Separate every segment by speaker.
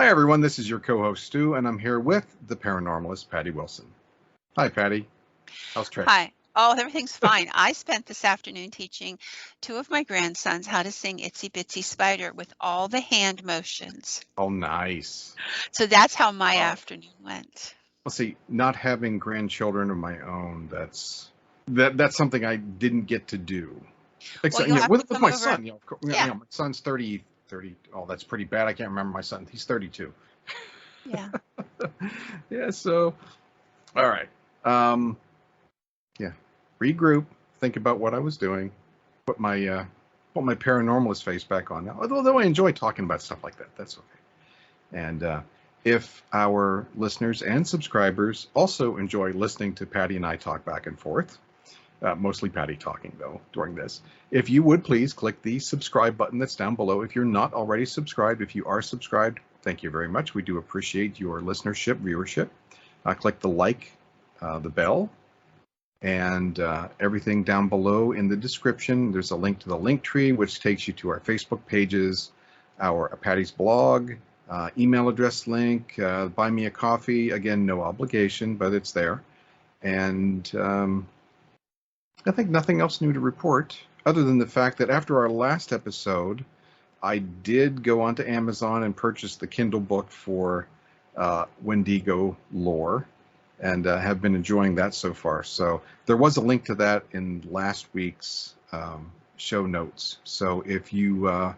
Speaker 1: Hi, everyone. This is your co-host, Stu, and I'm here with the paranormalist, Patty Wilson. Hi, Patty. How's Trey?
Speaker 2: Hi. Oh, everything's fine. I spent this afternoon teaching two of my grandsons how to sing Itsy Bitsy Spider with all the hand motions.
Speaker 1: Oh, nice.
Speaker 2: So that's how my afternoon went.
Speaker 1: Let's see, not having grandchildren of my own, that's something I didn't get to do. Except,
Speaker 2: Well,
Speaker 1: with my
Speaker 2: over.
Speaker 1: son, my son's 30. Oh, that's pretty bad. I can't remember my son. He's 32.
Speaker 2: Yeah.
Speaker 1: Yeah, so, all right. Regroup, think about what I was doing, put my paranormalist face back on now. Although I enjoy talking about stuff like that, that's okay. And if our listeners and subscribers also enjoy listening to Patty and I talk back and forth, mostly Patty talking though during this, if you would please click the subscribe button that's down below. If you're not already subscribed, if you are subscribed, thank you very much. We do appreciate your listenership, viewership. Click the like, the bell, and everything down below in the description. There's a link to the link tree, which takes you to our Facebook pages, our Patty's blog, email address link, buy me a coffee. Again, no obligation, but it's there. And I think nothing else new to report, other than the fact that after our last episode, I did go onto Amazon and purchase the Kindle book for Wendigo lore, and have been enjoying that so far. So there was a link to that in last week's show notes. So if you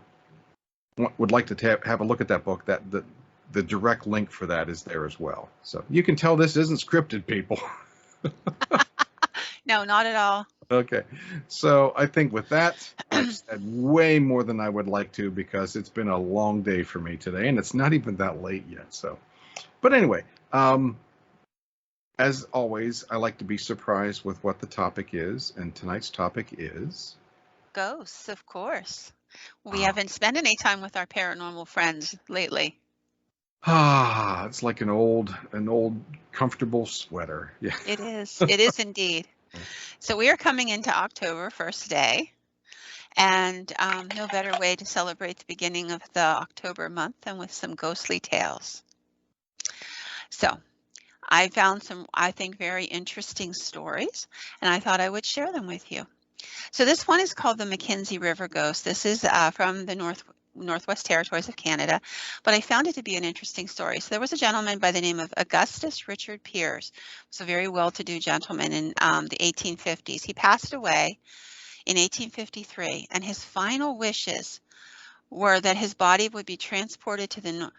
Speaker 1: would like to have a look at that book, the direct link for that is there as well. So you can tell this isn't scripted, people.
Speaker 2: No, not at all.
Speaker 1: Okay. So I think with that, I've said way more than I would like to, because it's been a long day for me today, and it's not even that late yet. So, but anyway, as always, I like to be surprised with what the topic is, and tonight's topic is...
Speaker 2: Ghosts, of course. We haven't spent any time with our paranormal friends lately.
Speaker 1: It's like an old comfortable sweater. Yeah.
Speaker 2: It is. It is indeed. So we are coming into October, first day, and no better way to celebrate the beginning of the October month than with some ghostly tales. So I found some, I think, very interesting stories, and I thought I would share them with you. So this one is called the Mackenzie River Ghost. This is from the Northwest Territories of Canada, but I found it to be an interesting story. So there was a gentleman by the name of Augustus Richard Piers. He was a very well-to-do gentleman in the 1850s. He passed away in 1853, and his final wishes were that his body would be transported to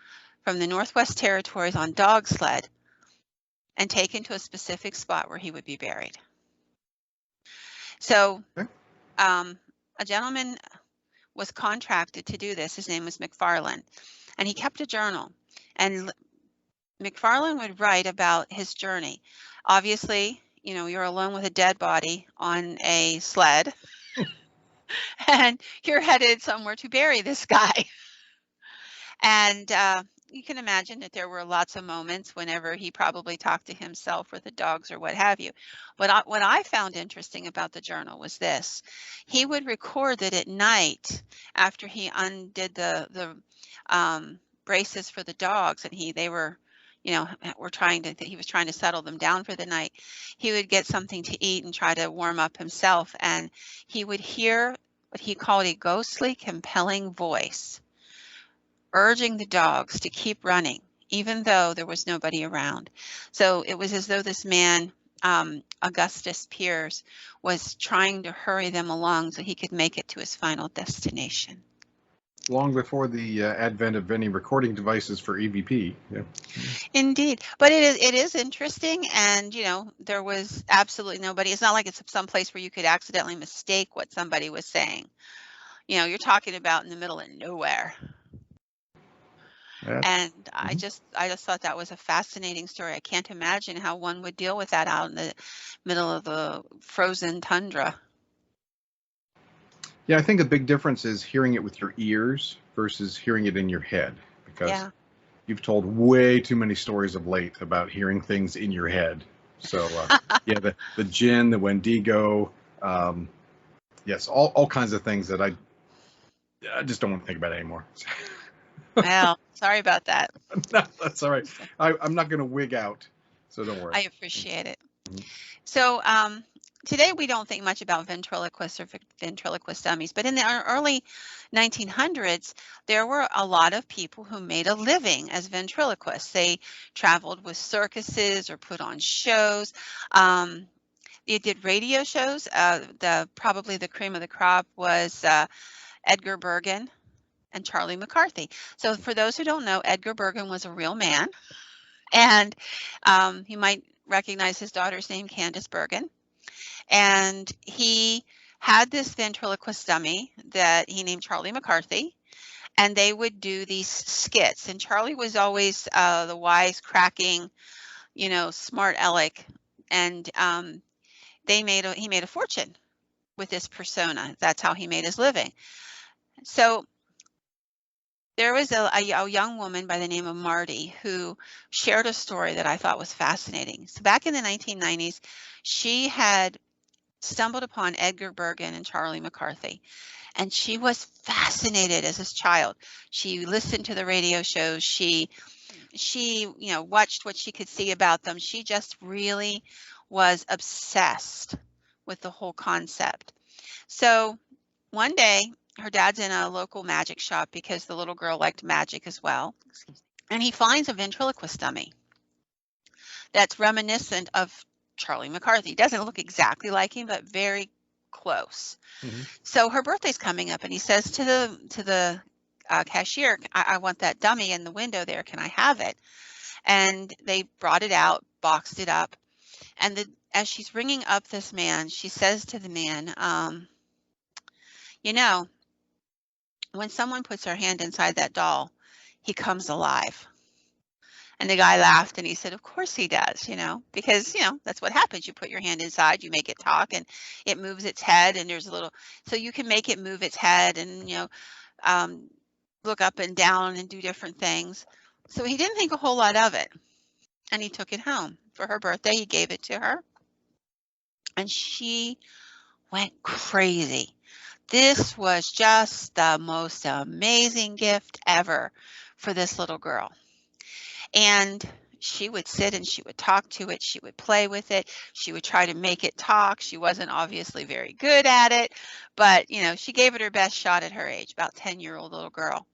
Speaker 2: from the Northwest Territories on dog sled and taken to a specific spot where he would be buried. So a gentleman was contracted to do this. His name was McFarland, and he kept a journal. And McFarland would write about his journey. Obviously, you're alone with a dead body on a sled, and you're headed somewhere to bury this guy. And you can imagine that there were lots of moments whenever he probably talked to himself or the dogs or what have you. But what I found interesting about the journal was this. He would record that at night, after he undid the braces for the dogs, and they were, he was trying to settle them down for the night, he would get something to eat and try to warm up himself, and he would hear what he called a ghostly, compelling voice urging the dogs to keep running, even though there was nobody around. So it was as though this man, Augustus Piers, was trying to hurry them along so he could make it to his final destination.
Speaker 1: Long before the advent of any recording devices for EVP. Yeah.
Speaker 2: Indeed. But it is interesting, and, there was absolutely nobody. It's not like it's some place where you could accidentally mistake what somebody was saying. You're talking about in the middle of nowhere. And I just thought that was a fascinating story. I can't imagine how one would deal with that out in the middle of the frozen tundra.
Speaker 1: Yeah, I think the big difference is hearing it with your ears versus hearing it in your head, because you've told way too many stories of late about hearing things in your head. So the Jinn, the Wendigo, yes, all kinds of things that I just don't want to think about anymore.
Speaker 2: Well, sorry about that.
Speaker 1: No, that's all right. I'm not going to wig out, so don't worry.
Speaker 2: I appreciate it.
Speaker 1: Mhm.
Speaker 2: So today we don't think much about ventriloquists or ventriloquist dummies, but in the early 1900s, there were a lot of people who made a living as ventriloquists. They traveled with circuses or put on shows. They did radio shows. Probably the cream of the crop was Edgar Bergen and Charlie McCarthy. So for those who don't know, Edgar Bergen was a real man, and you might recognize his daughter's name, Candace Bergen. And he had this ventriloquist dummy that he named Charlie McCarthy, and they would do these skits. And Charlie was always the wise, cracking, smart aleck, and he made a fortune with this persona. That's how he made his living. So there was a young woman by the name of Marty who shared a story that I thought was fascinating. So back in the 1990s, she had stumbled upon Edgar Bergen and Charlie McCarthy, and she was fascinated as a child. She listened to the radio shows. She watched what she could see about them. She just really was obsessed with the whole concept. So one day, her dad's in a local magic shop because the little girl liked magic as well. And he finds a ventriloquist dummy that's reminiscent of Charlie McCarthy. Doesn't look exactly like him, but very close.
Speaker 1: Mhm.
Speaker 2: So her birthday's coming up, and he says to the cashier, I want that dummy in the window there. Can I have it? And they brought it out, boxed it up. And as she's ringing up this man, she says to the man, when someone puts their hand inside that doll, he comes alive. And the guy laughed and he said, of course he does, because, that's what happens. You put your hand inside, you make it talk, and it moves its head, and so you can make it move its head and, look up and down and do different things. So he didn't think a whole lot of it. And he took it home for her birthday. He gave it to her, and she went crazy. This was just the most amazing gift ever for this little girl. And she would sit and she would talk to it. She would play with it. She would try to make it talk. She wasn't obviously very good at it, but she gave it her best shot at her age, about 10-year-old little girl.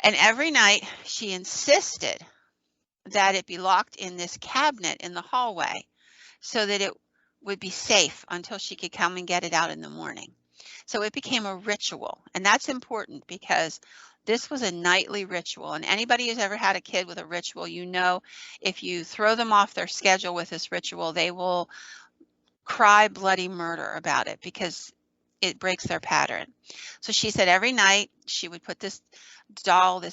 Speaker 2: And every night she insisted that it be locked in this cabinet in the hallway so that it would be safe until she could come and get it out in the morning. So it became a ritual, and that's important because this was a nightly ritual. And anybody who's ever had a kid with a ritual, if you throw them off their schedule with this ritual, they will cry bloody murder about it because it breaks their pattern. So she said every night she would put this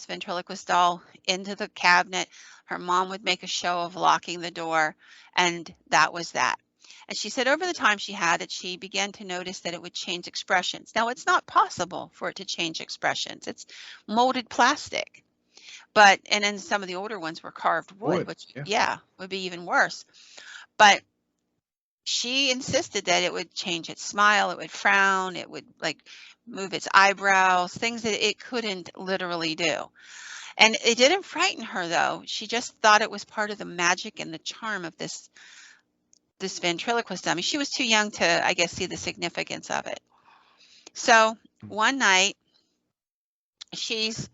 Speaker 2: ventriloquist doll, into the cabinet. Her mom would make a show of locking the door, and that was that. And she said over the time she had it, she began to notice that it would change expressions. Now, it's not possible for it to change expressions. It's molded plastic. And then some of the older ones were carved wood, which, would be even worse. But she insisted that it would change its smile, it would frown, it would move its eyebrows, things that it couldn't literally do. And it didn't frighten her, though. She just thought it was part of the magic and the charm of this ventriloquist dummy. She was too young to, I guess, see the significance of it. So one night, she's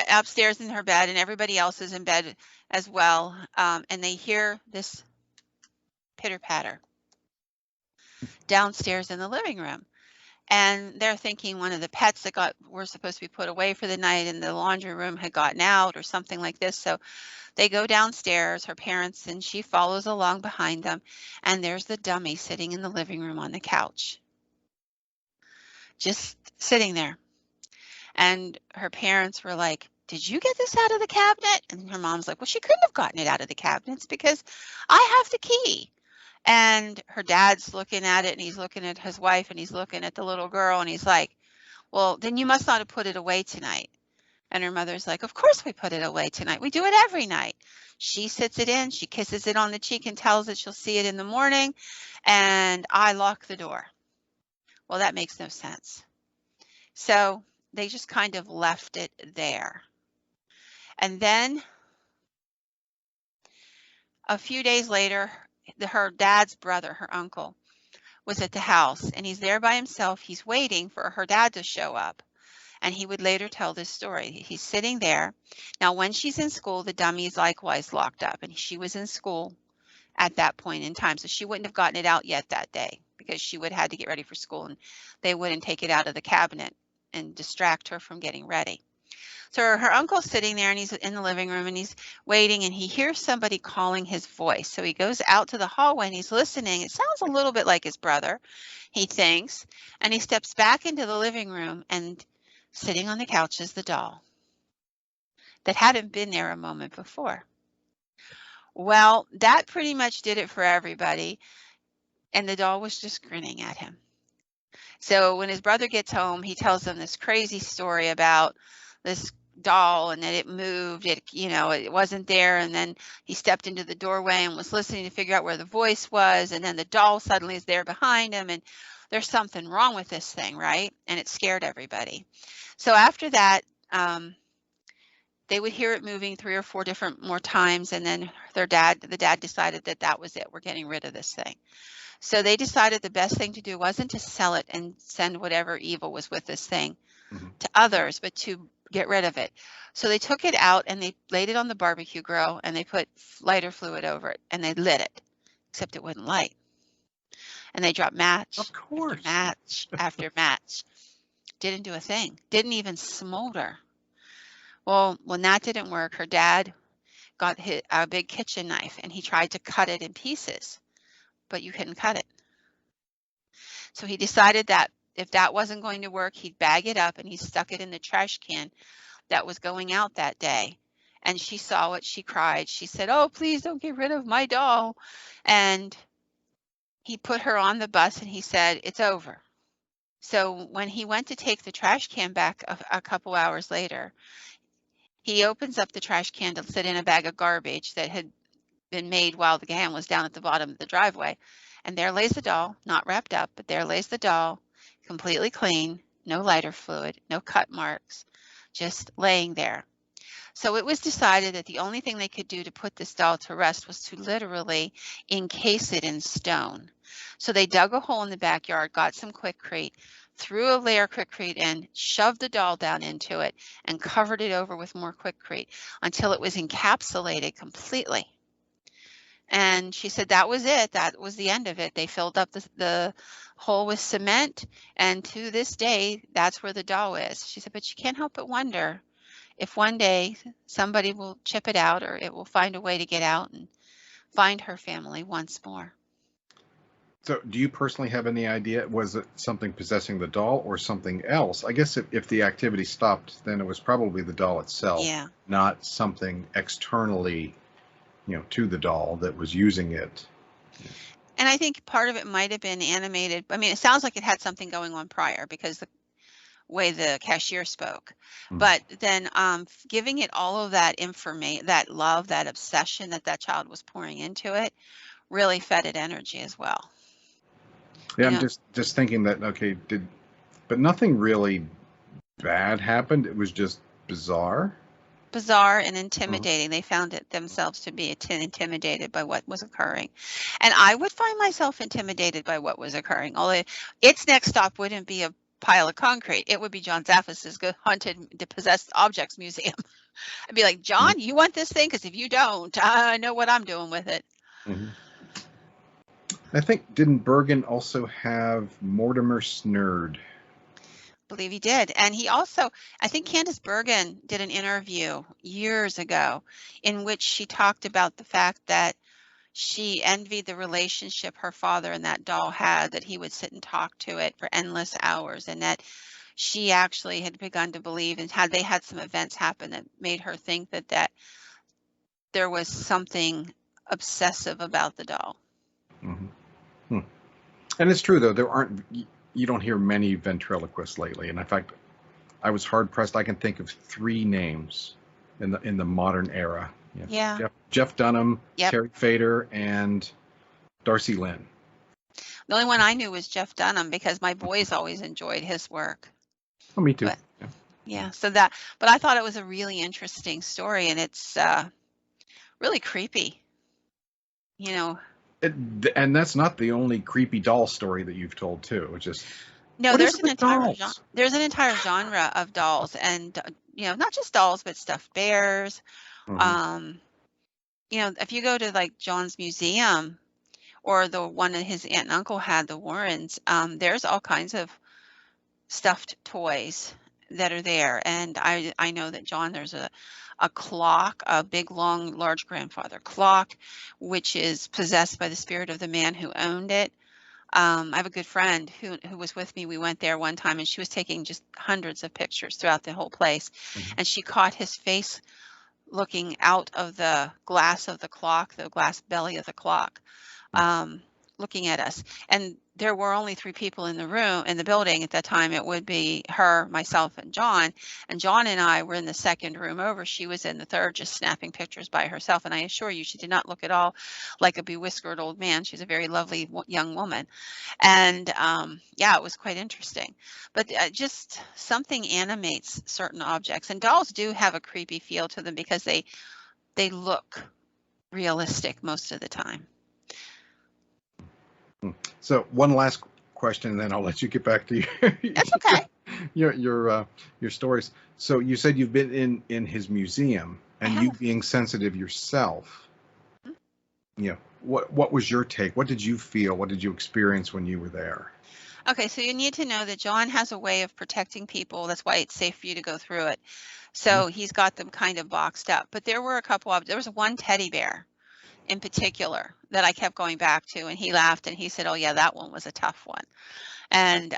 Speaker 2: upstairs in her bed, and everybody else is in bed as well, and they hear this pitter-patter downstairs in the living room. And they're thinking one of the pets that were supposed to be put away for the night in the laundry room had gotten out or something like this. So they go downstairs, her parents, and she follows along behind them. And there's the dummy sitting in the living room on the couch, just sitting there. And her parents were like, did you get this out of the cabinet? And her mom's like, well, she couldn't have gotten it out of the cabinets because I have the key. And her dad's looking at it, and he's looking at his wife, and he's looking at the little girl, and he's like, well, then you must not have put it away tonight. And her mother's like, of course we put it away tonight. We do it every night. She sits it in, she kisses it on the cheek and tells it she'll see it in the morning, and I lock the door. Well, that makes no sense. So they just kind of left it there. And then a few days later, her dad's brother, her uncle, was at the house, and he's there by himself. He's waiting for her dad to show up. And he would later tell this story. He's sitting there. Now, when she's in school, the dummy is likewise locked up, and she was in school at that point in time. So she wouldn't have gotten it out yet that day because she would have had to get ready for school, and they wouldn't take it out of the cabinet and distract her from getting ready. So her uncle's sitting there, and he's in the living room, and he's waiting, and he hears somebody calling his voice. So he goes out to the hallway, and he's listening. It sounds a little bit like his brother, he thinks, and he steps back into the living room, and sitting on the couch is the doll that hadn't been there a moment before. Well, that pretty much did it for everybody, and the doll was just grinning at him. So when his brother gets home, he tells them this crazy story about this doll and that it moved, it wasn't there, and then he stepped into the doorway and was listening to figure out where the voice was, and then the doll suddenly is there behind him, and there's something wrong with this thing, right? And it scared everybody. So after that, they would hear it moving 3 or 4 different more times, and then the dad decided that was it. We're getting rid of this thing. So they decided the best thing to do wasn't to sell it and send whatever evil was with this thing to others, but to get rid of it. So they took it out and they laid it on the barbecue grill, and they put lighter fluid over it, and they lit it, except it wouldn't light. And they dropped match
Speaker 1: Of course.
Speaker 2: after match after match. Didn't do a thing. Didn't even smolder. Well, when that didn't work, her dad got a big kitchen knife, and he tried to cut it in pieces, but you couldn't cut it. So he decided that if that wasn't going to work, he'd bag it up, and he stuck it in the trash can that was going out that day. And she saw it. She cried. She said, "Oh, please don't get rid of my doll." And he put her on the bus, and he said, "It's over." So when he went to take the trash can back a couple hours later, he opens up the trash can to sit in a bag of garbage that had been made while the can was down at the bottom of the driveway. And there lays the doll, not wrapped up, but there lays the doll, completely clean, no lighter fluid, no cut marks, just laying there. So it was decided that the only thing they could do to put this doll to rest was to literally encase it in stone. So they dug a hole in the backyard, got some Quikrete, threw a layer of Quikrete in, shoved the doll down into it, and covered it over with more Quikrete until it was encapsulated completely. And she said that was it. That was the end of it. They filled up the hole with cement, and to this day, that's where the doll is. She said, but you can't help but wonder if one day somebody will chip it out, or it will find a way to get out and find her family once more.
Speaker 1: So do you personally have any idea, was it something possessing the doll or something else? I guess if the activity stopped, then it was probably the doll itself,
Speaker 2: Yeah.
Speaker 1: not something externally, to the doll that was using it.
Speaker 2: And I think part of it might have been animated. I mean, it sounds like it had something going on prior because the way the cashier spoke. But then giving it all of that information, that love, that obsession that child was pouring into it, really fed it energy as well.
Speaker 1: Yeah, I'm just thinking that, okay, but nothing really bad happened. It was just bizarre.
Speaker 2: Bizarre and intimidating. They found it themselves to be intimidated by what was occurring. And I would find myself intimidated by what was occurring. Although its next stop wouldn't be a pile of concrete. It would be John Zaffis's Haunted Possessed Objects Museum. I'd be like, John, you want this thing? Because if you don't, I know what I'm doing with it.
Speaker 1: I think, didn't Bergen also have Mortimer Snurd?
Speaker 2: I believe he did. And he also, I think Candace Bergen did an interview years ago in which she talked about the fact that she envied the relationship her father and that doll had, that he would sit and talk to it for endless hours, and that she actually had begun to believe, and they had some events happen that made her think that there was something obsessive about the doll.
Speaker 1: And it's true, though, you don't hear many ventriloquists lately. And in fact, I was hard pressed. I can think of 3 names in the modern era.
Speaker 2: Yeah.
Speaker 1: Jeff Dunham, Terry Fader, and Darcy Lynn.
Speaker 2: The only one I knew was Jeff Dunham because my boys always enjoyed his work.
Speaker 1: Oh, me too.
Speaker 2: Yeah. So that, but I thought it was a really interesting story, and it's really creepy. You know,
Speaker 1: It, and that's not the only creepy doll story that you've told too. It's just,
Speaker 2: no,
Speaker 1: what is it with dolls?
Speaker 2: there's an entire genre of dolls, and not just dolls, but stuffed bears.
Speaker 1: Hmm.
Speaker 2: Um, if you go to like John's museum or the one that his aunt and uncle had, the Warrens, there's all kinds of stuffed toys that are there. And I know that John, there's a clock, a big, long, large grandfather clock, which is possessed by the spirit of the man who owned it. I have a good friend who was with me. We went there one time, and she was taking just hundreds of pictures throughout the whole place.
Speaker 1: Hmm.
Speaker 2: And she caught his face looking out of the glass of the clock, the glass belly of the clock, um, looking at us. And there were only 3 people in the room, in the building at that time. It would be her, myself, and John. And John and I were in the second room over. She was in the third, just snapping pictures by herself. And I assure you, she did not look at all like a bewhiskered old man. She's a very lovely young woman. And yeah, it was quite interesting. But just something animates certain objects. And dolls do have a creepy feel to them because they look realistic most of the time.
Speaker 1: So one last question, and then I'll let you get back to
Speaker 2: That's okay.
Speaker 1: your stories. So you said you've been in his museum,
Speaker 2: I
Speaker 1: and you
Speaker 2: have.
Speaker 1: being sensitive yourself. What was your take? What did you feel? What did you experience when you were there?
Speaker 2: Okay, so you need to know that John has a way of protecting people. That's why it's safe for you to go through it. So he's got them kind of boxed up. But there were a couple of, there was one teddy bear in particular that I kept going back to, and he laughed and he said, "Oh yeah, that one was a tough one." And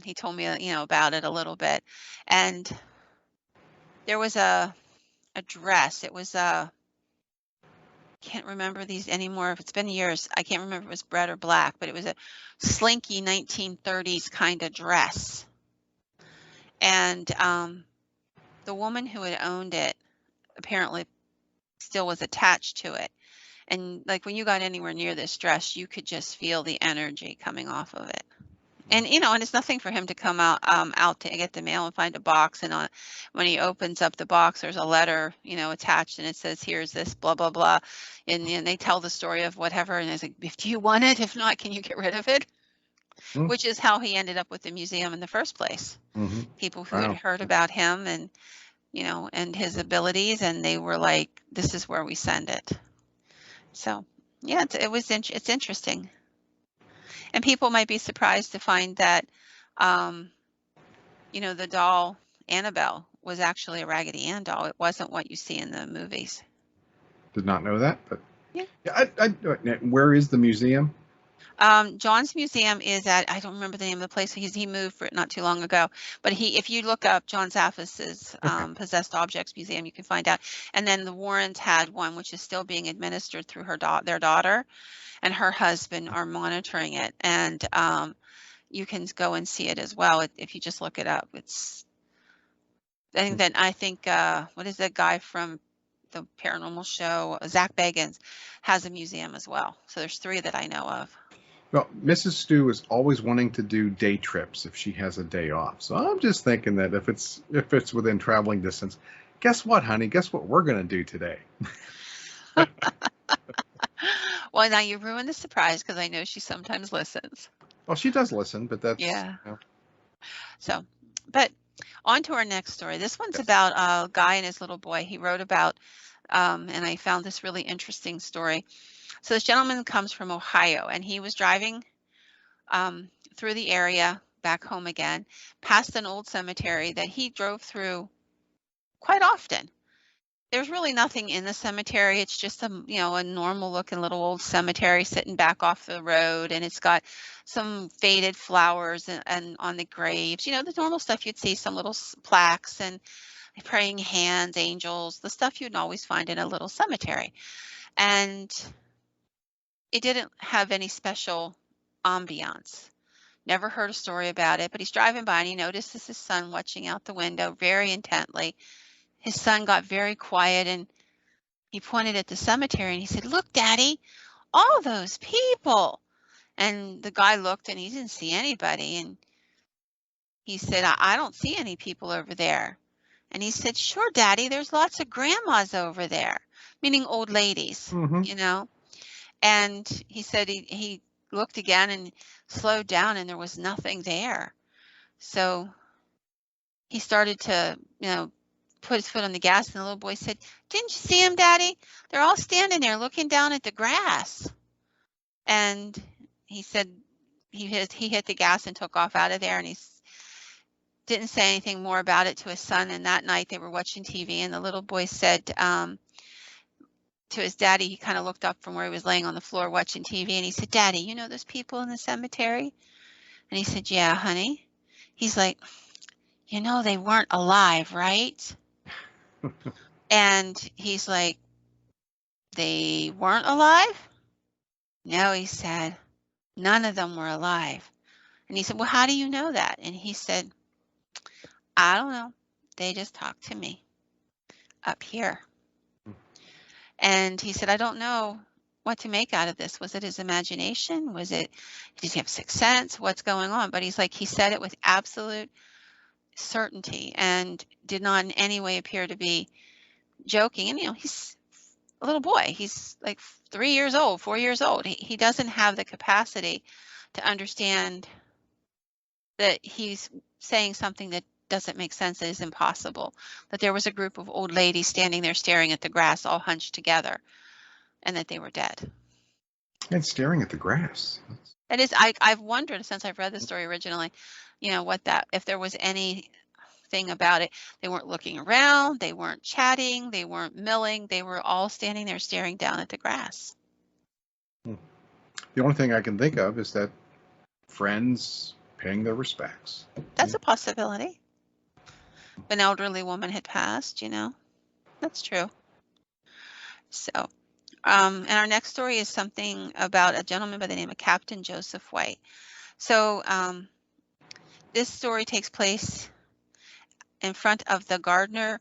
Speaker 2: he told me, about it a little bit. And there was a dress. It was can't remember these anymore. If it's been years, I can't remember if it was red or black, but it was a slinky 1930s kind of dress. And the woman who had owned it apparently still was attached to it. And like when you got anywhere near this dress, you could just feel the energy coming off of it. And and it's nothing for him to come out to get the mail and find a box. And when he opens up the box, there's a letter, attached, and it says, "Here's this, blah blah blah," and they tell the story of whatever. And it's like, "If do you want it? If not, can you get rid of it?"
Speaker 1: Mm-hmm.
Speaker 2: Which is how he ended up with the museum in the first place.
Speaker 1: Mm-hmm.
Speaker 2: People who had
Speaker 1: Wow.
Speaker 2: heard about him and and his abilities, and they were like, "This is where we send it." So yeah, it's interesting. And people might be surprised to find that, um, the doll Annabelle was actually a Raggedy Ann doll. It wasn't what you see in the movies.
Speaker 1: Did not know that, but
Speaker 2: Yeah.
Speaker 1: yeah. Where is the museum?
Speaker 2: John's museum is at, I don't remember the name of the place. He moved for it not too long ago. But if you look up John Zaffis's
Speaker 1: Okay.
Speaker 2: Possessed Objects Museum, you can find out. And then the Warrens had one, which is still being administered through their daughter, and her husband are monitoring it. And you can go and see it as well if you just look it up. I think what is that guy from the paranormal show, Zach Bagans, has a museum as well. So there's 3 that I know of.
Speaker 1: Well, Mrs. Stew is always wanting to do day trips if she has a day off. So I'm just thinking that if it's within traveling distance, guess what, honey? Guess what we're gonna do today?
Speaker 2: Well, now you ruined the surprise because I know she sometimes listens.
Speaker 1: Well, she does listen, but that's
Speaker 2: Yeah. So, but on to our next story. This one's about a guy and his little boy. He wrote about, and I found this really interesting story. So this gentleman comes from Ohio, and he was driving through the area back home again, past an old cemetery that he drove through quite often. There's really nothing in the cemetery. It's just a normal looking little old cemetery sitting back off the road, and it's got some faded flowers and on the graves, the normal stuff you'd see, some little plaques and praying hands, angels, the stuff you'd always find in a little cemetery. And it didn't have any special ambiance. Never heard a story about it, but he's driving by and he notices his son watching out the window very intently. His son got very quiet and he pointed at the cemetery and he said, "Look, Daddy, all those people." And the guy looked and he didn't see anybody. And he said, I don't see any people over there." And he said, "Sure, Daddy, there's lots of grandmas over there," meaning old ladies,
Speaker 1: Mm-hmm.
Speaker 2: you know. And he said he looked again and slowed down, and there was nothing there. So he started to, put his foot on the gas, and the little boy said, "Didn't you see them, Daddy? They're all standing there looking down at the grass." And he said he hit the gas and took off out of there, and he didn't say anything more about it to his son. And that night they were watching TV, and the little boy said to his daddy, he kind of looked up from where he was laying on the floor watching TV, and he said, "Daddy, you know those people in the cemetery?" And he said, "Yeah, honey." He's like, "You know they weren't alive, right?" And he's like, "They weren't alive?" "No," he said, "none of them were alive." And he said, "Well, how do you know that?" And he said, "I don't know. They just talked to me up here." And he said, "I don't know what to make out of this. Was it his imagination? Did he have sixth sense? What's going on?" But he's like, he said it with absolute certainty and did not in any way appear to be joking. And, he's a little boy. He's like 3 years old, 4 years old. He doesn't have the capacity to understand that he's saying something that doesn't make sense, that is impossible, that there was a group of old ladies standing there staring at the grass all hunched together, and that they were dead.
Speaker 1: And staring at the grass.
Speaker 2: It is. I've wondered since I've read the story originally, if there was anything about it. They weren't looking around, they weren't chatting, they weren't milling, they were all standing there staring down at the grass.
Speaker 1: The only thing I can think of is that friends paying their respects.
Speaker 2: That's a possibility. An elderly woman had passed, That's true. So, and our next story is something about a gentleman by the name of Captain Joseph White. So, this story takes place in front of the Gardner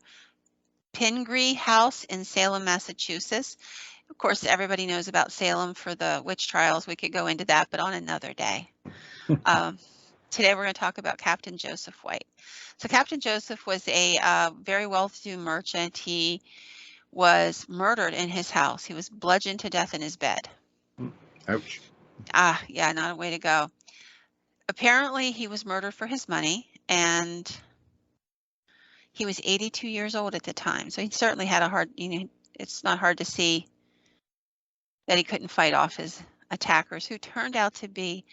Speaker 2: Pingree House in Salem, Massachusetts. Of course, everybody knows about Salem for the witch trials. We could go into that, but on another day. Today we're going to talk about Captain Joseph White. So Captain Joseph was a very well-to-do merchant. He was murdered in his house. He was bludgeoned to death in his bed.
Speaker 1: Ouch.
Speaker 2: Yeah, not a way to go. Apparently, he was murdered for his money, and he was 82 years old at the time. So he certainly had a hard, it's not hard to see that he couldn't fight off his attackers, who turned out to be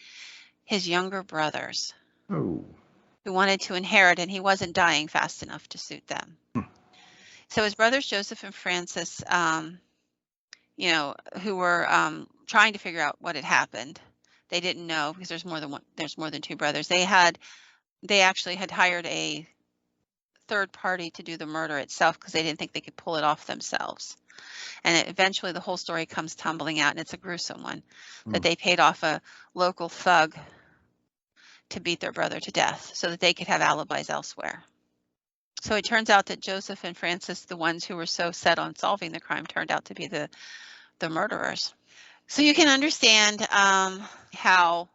Speaker 2: his younger brothers.
Speaker 1: Oh.
Speaker 2: Who wanted to inherit, and he wasn't dying fast enough to suit them. So his brothers Joseph and Francis, who were trying to figure out what had happened. They didn't know, because there's more than two brothers. They actually had hired a third party to do the murder itself, because they didn't think they could pull it off themselves. And eventually the whole story comes tumbling out, and it's a gruesome one, that they paid off a local thug to beat their brother to death so that they could have alibis elsewhere. So it turns out that Joseph and Francis, the ones who were so set on solving the crime, turned out to be the murderers. So you can understand how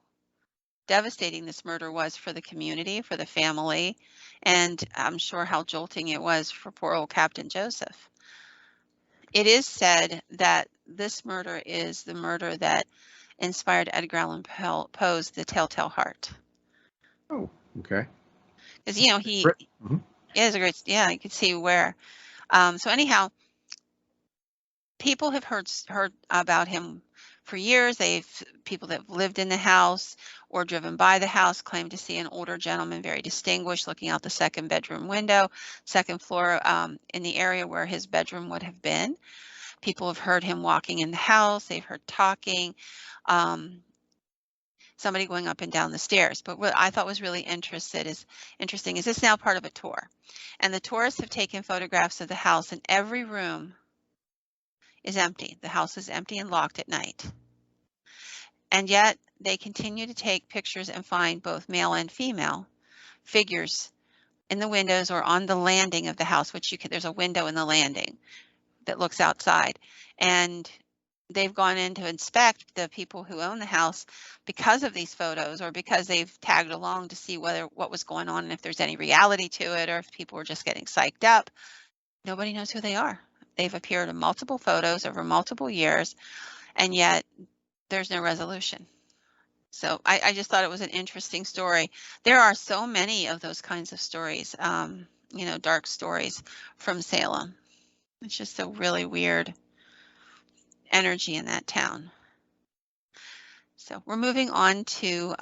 Speaker 2: devastating this murder was for the community, for the family, and I'm sure how jolting it was for poor old Captain Joseph. It is said that this murder is the murder that inspired Edgar Allan Poe's The Telltale Heart.
Speaker 1: Oh, okay.
Speaker 2: Because, he is a great, you could see where. So anyhow, people have heard about him for years. People that have lived in the house or driven by the house claim to see an older gentleman, very distinguished, looking out the second bedroom window, second floor, in the area where his bedroom would have been. People have heard him walking in the house. They've heard talking. Somebody going up and down the stairs. But what I thought was really interesting is this now part of a tour. And the tourists have taken photographs of the house, and every room is empty. The house is empty and locked at night. And yet they continue to take pictures and find both male and female figures in the windows or on the landing of the house, there's a window in the landing that looks outside. And they've gone in to inspect the people who own the house because of these photos, or because they've tagged along to see what was going on and if there's any reality to it, or if people were just getting psyched up. Nobody knows who they are. They've appeared in multiple photos over multiple years, and yet there's no resolution. So I just thought it was an interesting story. There are so many of those kinds of stories, dark stories from Salem. It's just a really weird energy in that town. So we're moving on to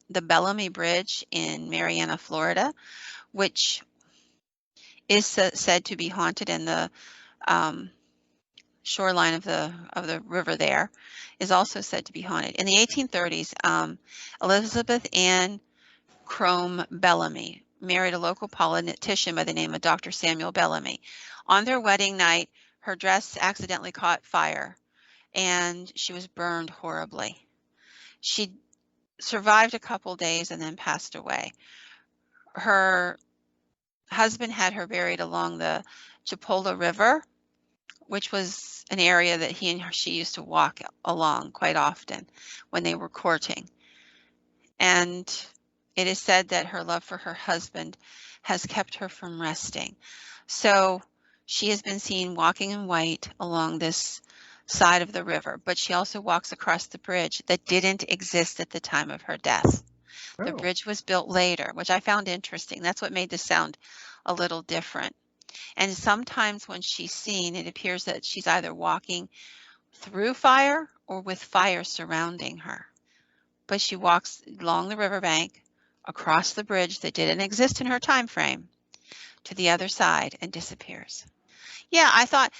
Speaker 2: the Bellamy Bridge in Marianna, Florida, which is said to be haunted, and the shoreline of the river there is also said to be haunted. In the 1830s, Elizabeth Ann Crome Bellamy married a local politician by the name of Dr. Samuel Bellamy. On their wedding night, her dress accidentally caught fire and she was burned horribly. She survived a couple days and then passed away. Her husband had her buried along the Chipola River, which was an area that he and she used to walk along quite often when they were courting. And it is said that her love for her husband has kept her from resting. So she has been seen walking in white along this side of the river, but she also walks across the bridge that didn't exist at the time of her death. The
Speaker 1: Oh,
Speaker 2: bridge was built later, which I found interesting. That's what made this sound a little different. And sometimes when she's seen, it appears that she's either walking through fire or with fire surrounding her. But she walks along the riverbank, across the bridge that didn't exist in her time frame, to the other side and disappears. Yeah, I thought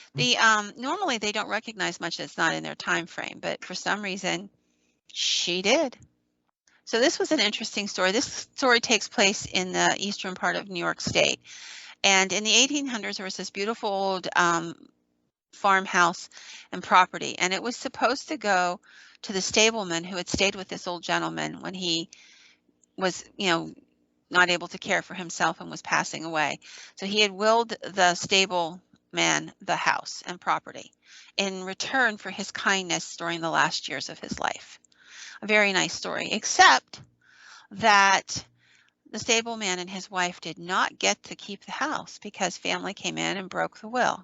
Speaker 2: normally they don't recognize much that's not in their time frame, but for some reason she did. So this was an interesting story. This story takes place in the eastern part of New York State. And in the 1800s, there was this beautiful old farmhouse and property, and it was supposed to go to the stableman who had stayed with this old gentleman when he was, not able to care for himself and was passing away. So he had willed the stableman the house and property in return for his kindness during the last years of his life. A very nice story, except that the stableman and his wife did not get to keep the house because family came in and broke the will.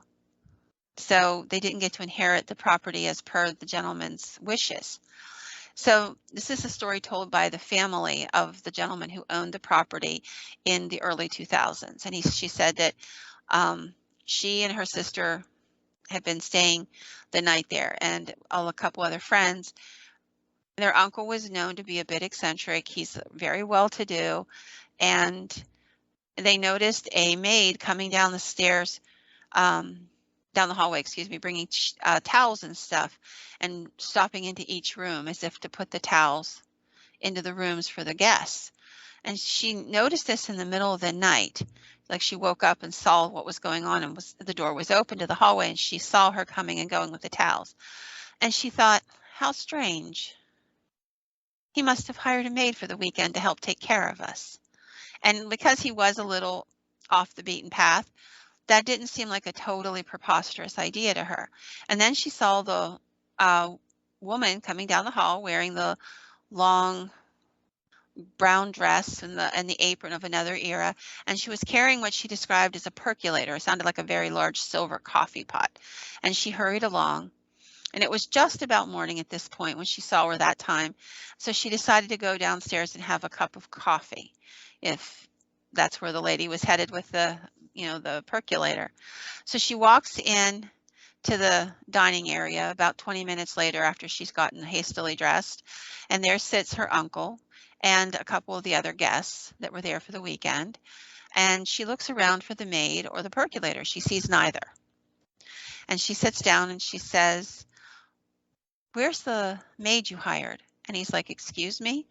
Speaker 2: So they didn't get to inherit the property as per the gentleman's wishes. So this is a story told by the family of the gentleman who owned the property in the early 2000s. And she said that she and her sister had been staying the night there, and a couple other friends. Their uncle was known to be a bit eccentric. He's very well-to-do, and they noticed a maid coming down the stairs, down the hallway, bringing towels and stuff, and stopping into each room as if to put the towels into the rooms for the guests. And she noticed this in the middle of the night. Like she woke up and saw what was going on, and the door was open to the hallway, and she saw her coming and going with the towels. And she thought, how strange. He must have hired a maid for the weekend to help take care of us. And because he was a little off the beaten path, that didn't seem like a totally preposterous idea to her. And then she saw the woman coming down the hall wearing the long brown dress and the apron of another era, and she was carrying what she described as a percolator. It sounded like a very large silver coffee pot. And she hurried along, and it was just about morning at this point when she saw her that time. So she decided to go downstairs and have a cup of coffee, if that's where the lady was headed with the percolator. So she walks in to the dining area about 20 minutes later after she's gotten hastily dressed, and there sits her uncle and a couple of the other guests that were there for the weekend. And she looks around for the maid or the percolator. She sees neither. And she sits down and she says, "Where's the maid you hired?" And he's like, "Excuse me?"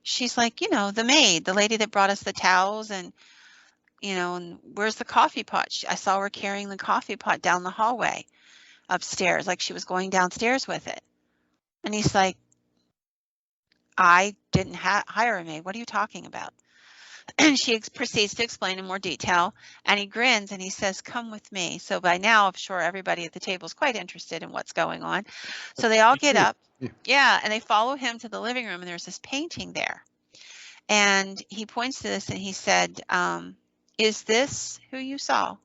Speaker 2: She's like, "The maid, the lady that brought us the towels, and and where's the coffee pot? I saw her carrying the coffee pot down the hallway upstairs, like she was going downstairs with it." And he's like, "I didn't hire a maid. What are you talking about?" She proceeds to explain in more detail, and he grins and he says, "Come with me." So by now, I'm sure everybody at the table is quite interested in what's going on. So they all
Speaker 1: Me
Speaker 2: get
Speaker 1: too.
Speaker 2: up.
Speaker 1: Yeah.
Speaker 2: Yeah, and they follow him to the living room, and there's this painting there. And he points to this and he said, "Is this who you saw?"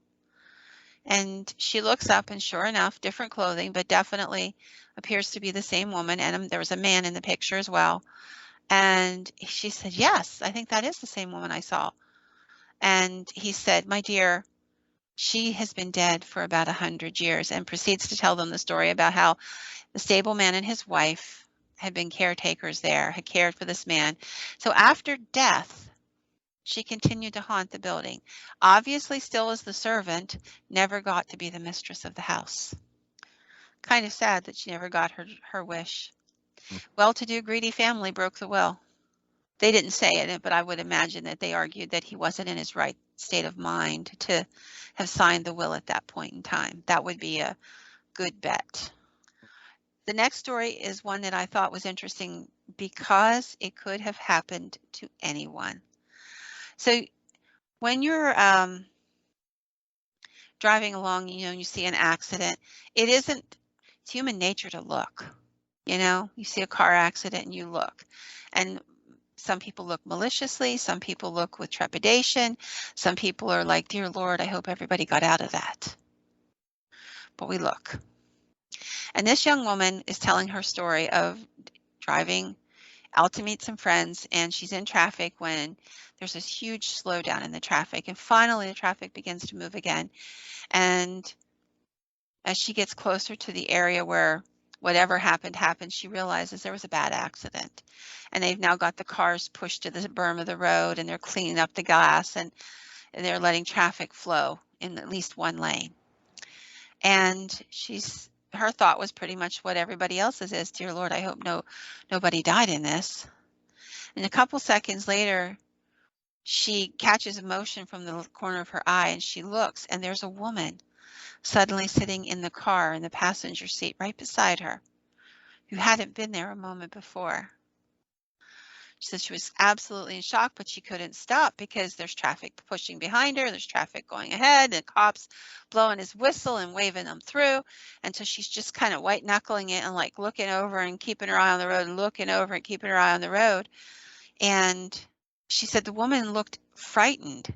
Speaker 2: And she looks up, and sure enough, different clothing, but definitely appears to be the same woman. And there was a man in the picture as well. And she said, "Yes, I think that is the same woman I saw." And he said, "My dear, she has been dead for about 100 years," and proceeds to tell them the story about how the stableman and his wife had been caretakers there, had cared for this man. So after death, she continued to haunt the building. Obviously, still as the servant, never got to be the mistress of the house. Kind of sad that she never got her wish. Well-to-do, greedy family broke the will. They didn't say it, but I would imagine that they argued that he wasn't in his right state of mind to have signed the will at that point in time. That would be a good bet. The next story is one that I thought was interesting because it could have happened to anyone. So when you're driving along, and you see an accident, it's human nature to look. You see a car accident and you look. And some people look maliciously, some people look with trepidation, some people are like, "Dear Lord, I hope everybody got out of that." But we look. And this young woman is telling her story of driving out to meet some friends, and she's in traffic when there's this huge slowdown in the traffic, and finally the traffic begins to move again. And as she gets closer to the area where whatever happened, she realizes there was a bad accident. And they've now got the cars pushed to the berm of the road, and they're cleaning up the glass, and they're letting traffic flow in at least one lane. And her thought was pretty much what everybody else's is: "Dear Lord, I hope nobody died in this." And a couple seconds later, she catches a motion from the corner of her eye, and she looks, and there's a woman suddenly sitting in the car in the passenger seat right beside her, who hadn't been there a moment before. She said she was absolutely in shock, but she couldn't stop because there's traffic pushing behind her, there's traffic going ahead, and cops blowing his whistle and waving them through. And so she's just kind of white knuckling it and like looking over and keeping her eye on the road, and looking over and keeping her eye on the road. And she said the woman looked frightened,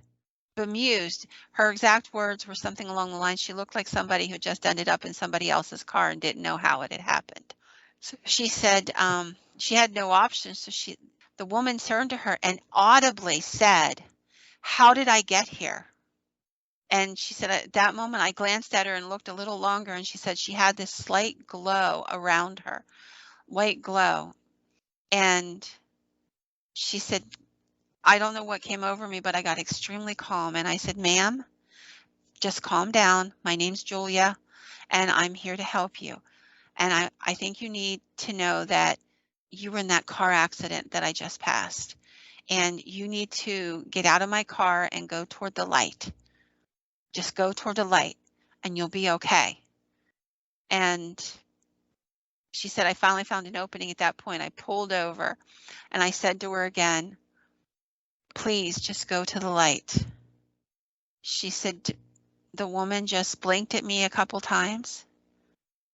Speaker 2: bemused. Her exact words were something along the lines, she looked like somebody who just ended up in somebody else's car and didn't know how it had happened. So she said she had no options. So the woman turned to her and audibly said, "How did I get here?" And she said, at that moment, I glanced at her and looked a little longer, and she said she had this slight glow around her, white glow. And she said, "I don't know what came over me, but I got extremely calm." And I said, "Ma'am, just calm down. My name's Julia, and I'm here to help you. And I think you need to know that you were in that car accident that I just passed. And you need to get out of my car and go toward the light. Just go toward the light, and you'll be okay." And she said, I finally found an opening at that point. I pulled over, and I said to her again, "Please just go to the light." She said the woman just blinked at me a couple times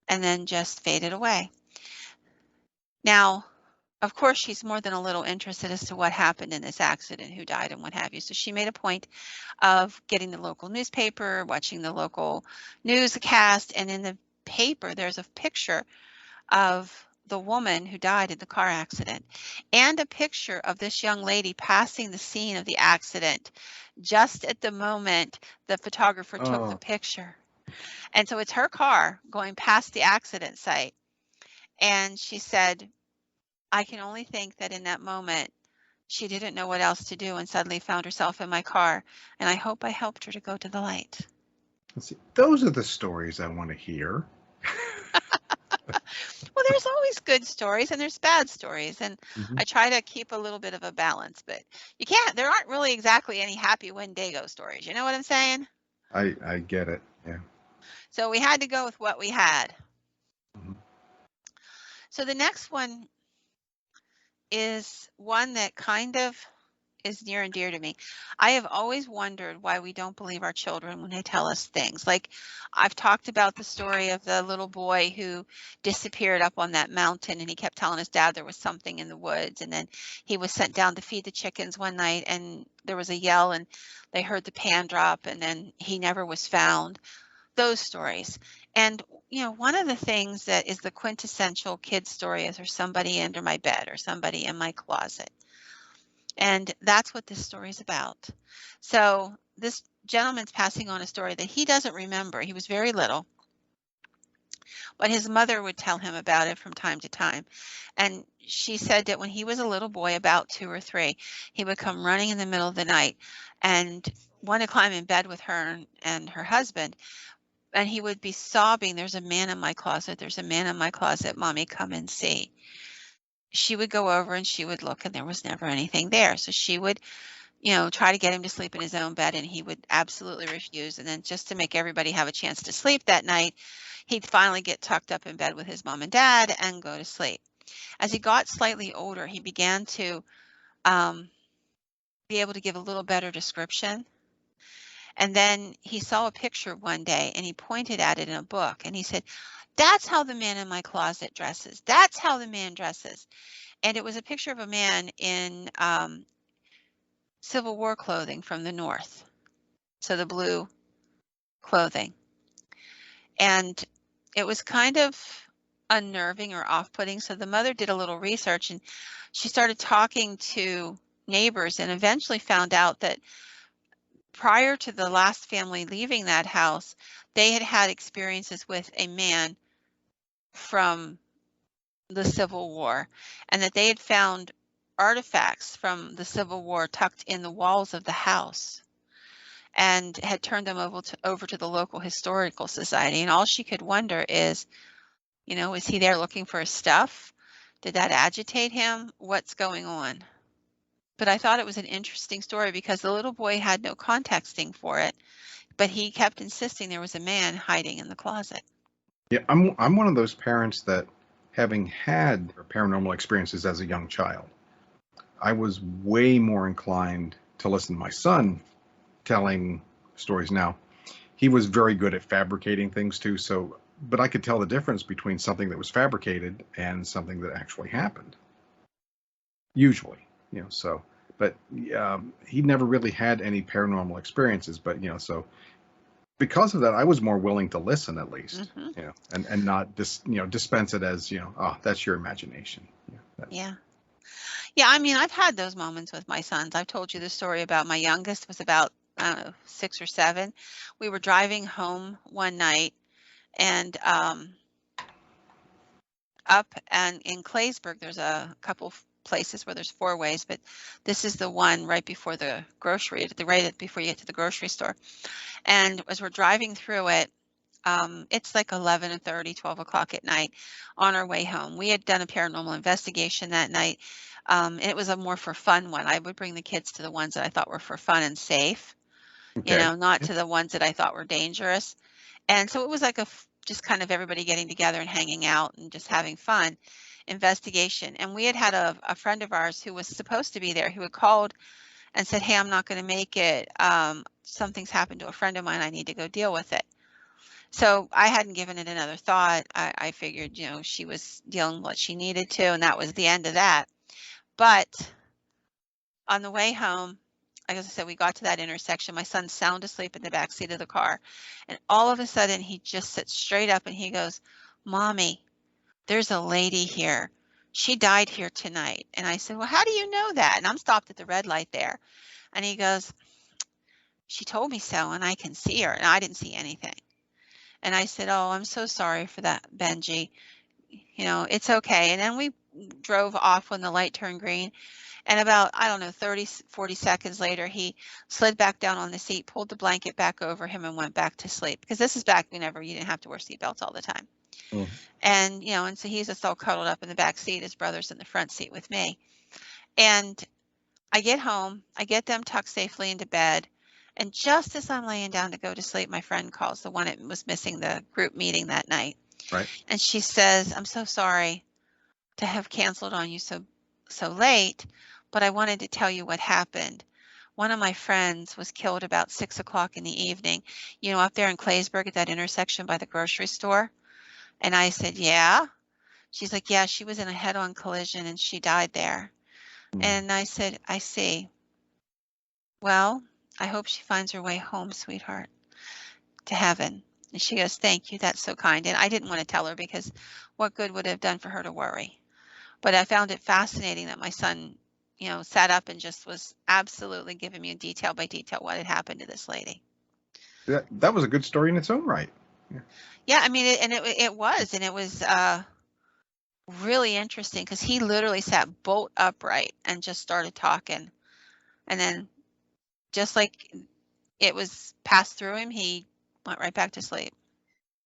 Speaker 2: and then just faded away. Now, of course, she's more than a little interested as to what happened in this accident, who died and what have you. So she made a point of getting the local newspaper, watching the local newscast, and in the paper, there's a picture of the woman who died in the car accident and a picture of this young lady passing the scene of the accident just at the moment the photographer took the
Speaker 1: Oh,
Speaker 2: picture. And so it's her car going past the accident site. And she said, I can only think that in that moment, she didn't know what else to do and suddenly found herself in my car. And I hope I helped her to go to the light.
Speaker 1: let's see. Those are the stories I want to hear.
Speaker 2: Well, there's always good stories and there's bad stories. And
Speaker 1: Mm-hmm.
Speaker 2: I try to keep a little bit of a balance, but there aren't really exactly any happy Wendigo stories. You know what I'm saying?
Speaker 1: I get it. Yeah.
Speaker 2: So we had to go with what we had.
Speaker 1: Mm-hmm.
Speaker 2: So the next one is one that kind of is near and dear to me. I have always wondered why we don't believe our children when they tell us things. Like, I've talked about the story of the little boy who disappeared up on that mountain, and he kept telling his dad there was something in the woods, and then he was sent down to feed the chickens one night, and there was a yell, and they heard the pan drop, and then he never was found. Those stories. And one of the things that is the quintessential kid story is there's somebody under my bed or somebody in my closet. And that's what this story is about. So this gentleman's passing on a story that he doesn't remember. He was very little, but his mother would tell him about it from time to time. And she said that when he was a little boy, about 2 or 3, he would come running in the middle of the night and want to climb in bed with her and her husband. And he would be sobbing, "There's a man in my closet. There's a man in my closet. Mommy, come and see." She would go over and she would look, and there was never anything there. So she would, try to get him to sleep in his own bed, and he would absolutely refuse. And then, just to make everybody have a chance to sleep that night, he'd finally get tucked up in bed with his mom and dad and go to sleep. As he got slightly older, he began to be able to give a little better description. And then he saw a picture one day, and he pointed at it in a book, and he said, "That's how the man in my closet dresses. That's how the man dresses." And it was a picture of a man in Civil War clothing from the North. So the blue clothing. And it was kind of unnerving or off-putting. So the mother did a little research, and she started talking to neighbors, and eventually found out that prior to the last family leaving that house, they had had experiences with a man from the Civil War, and that they had found artifacts from the Civil War tucked in the walls of the house, and had turned them over to the local historical society. And all she could wonder is, is he there looking for his stuff? Did that agitate him? What's going on? But I thought it was an interesting story because the little boy had no contexting for it, but he kept insisting there was a man hiding in the closet.
Speaker 1: Yeah, I'm one of those parents that, having had paranormal experiences as a young child, I was way more inclined to listen to my son telling stories. Now, he was very good at fabricating things too, but I could tell the difference between something that was fabricated and something that actually happened. Usually, but he never really had any paranormal experiences, but so because of that, I was more willing to listen, at least, and not dispense it as, oh, that's your imagination.
Speaker 2: Yeah. Yeah, I mean, I've had those moments with my sons. I've told you the story about my youngest was about, I don't know, 6 or 7. We were driving home one night, and up and in Claysburg, there's a couple places where there's 4 ways, but this is the one right before the grocery, right before you get to the grocery store. And as we're driving through it, it's like 11:30, 12 o'clock at night on our way home. We had done a paranormal investigation that night. It was a more for fun one. I would bring the kids to the ones that I thought were for fun and safe,
Speaker 1: Okay.
Speaker 2: not to the ones that I thought were dangerous. And so it was like just kind of everybody getting together and hanging out and just having fun investigation. And we had a friend of ours who was supposed to be there, who had called and said, "Hey, I'm not going to make it. Something's happened to a friend of mine. I need to go deal with it." So I hadn't given it another thought. I figured, she was dealing with what she needed to, and that was the end of that. But on the way home, like I said, we got to that intersection. My son's sound asleep in the back seat of the car. And all of a sudden, he just sits straight up and he goes, "Mommy, there's a lady here. She died here tonight." And I said, "Well, how do you know that?" And I'm stopped at the red light there. And he goes, "She told me so, and I can see her." And I didn't see anything. And I said, "Oh, I'm so sorry for that, Benji. It's okay." And then we drove off when the light turned green. And about, I don't know, 30, 40 seconds later, he slid back down on the seat, pulled the blanket back over him, and went back to sleep. Because this is back whenever you didn't have to wear seatbelts all the time.
Speaker 1: Mm.
Speaker 2: And so he's just all cuddled up in the back seat. His brother's in the front seat with me. And I get home. I get them tucked safely into bed. And just as I'm laying down to go to sleep, my friend calls, the one that was missing the group meeting that night.
Speaker 1: Right.
Speaker 2: And she says, "I'm so sorry to have canceled on you so late, but I wanted to tell you what happened. One of my friends was killed about 6 o'clock in the evening, up there in Claysburg at that intersection by the grocery store. And I said, yeah. She's like, yeah, she was in a head-on collision and she died there. And I said, I see. Well, I hope she finds her way home, sweetheart, to heaven. And she goes, thank you. That's so kind. And I didn't want to tell her because what good would it have done for her to worry? But I found it fascinating that my son, sat up and just was absolutely giving me detail by detail what had happened to this lady.
Speaker 1: That was a good story in its own right.
Speaker 2: Yeah, I mean, it was really interesting because he literally sat bolt upright and just started talking. And then just like it was passed through him, he went right back to sleep.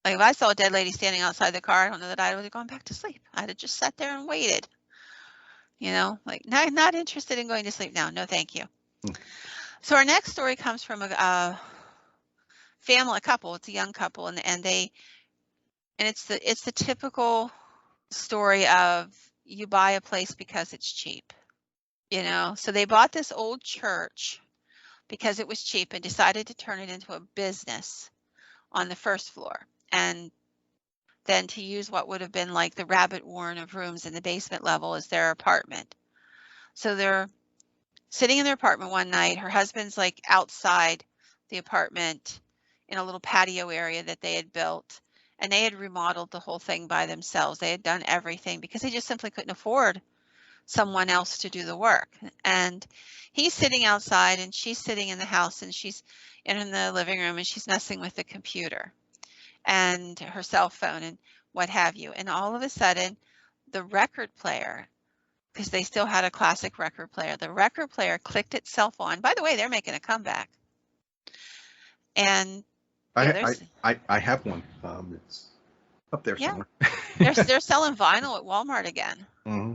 Speaker 2: Like if I saw a dead lady standing outside the car, I don't know that I would have gone back to sleep. I'd have just sat there and waited. Like not interested in going to sleep now. No, thank you. So our next story comes from a family, a couple. It's a young couple, and it's the typical story of you buy a place because it's cheap. So they bought this old church because it was cheap and decided to turn it into a business on the first floor, and then to use what would have been like the rabbit warren of rooms in the basement level as their apartment. So they're sitting in their apartment one night. Her husband's like outside the apartment in a little patio area that they had built, and they had remodeled the whole thing by themselves. They had done everything because they just simply couldn't afford someone else to do the work. And he's sitting outside and she's sitting in the house, and she's in the living room and she's messing with the computer and her cell phone and what have you. And all of a sudden, the record player, because they still had a classic record player, the record player clicked itself on. By the way, they're making a comeback. And
Speaker 1: I have one. It's up there somewhere.
Speaker 2: they're selling vinyl at Walmart again.
Speaker 1: Mm-hmm.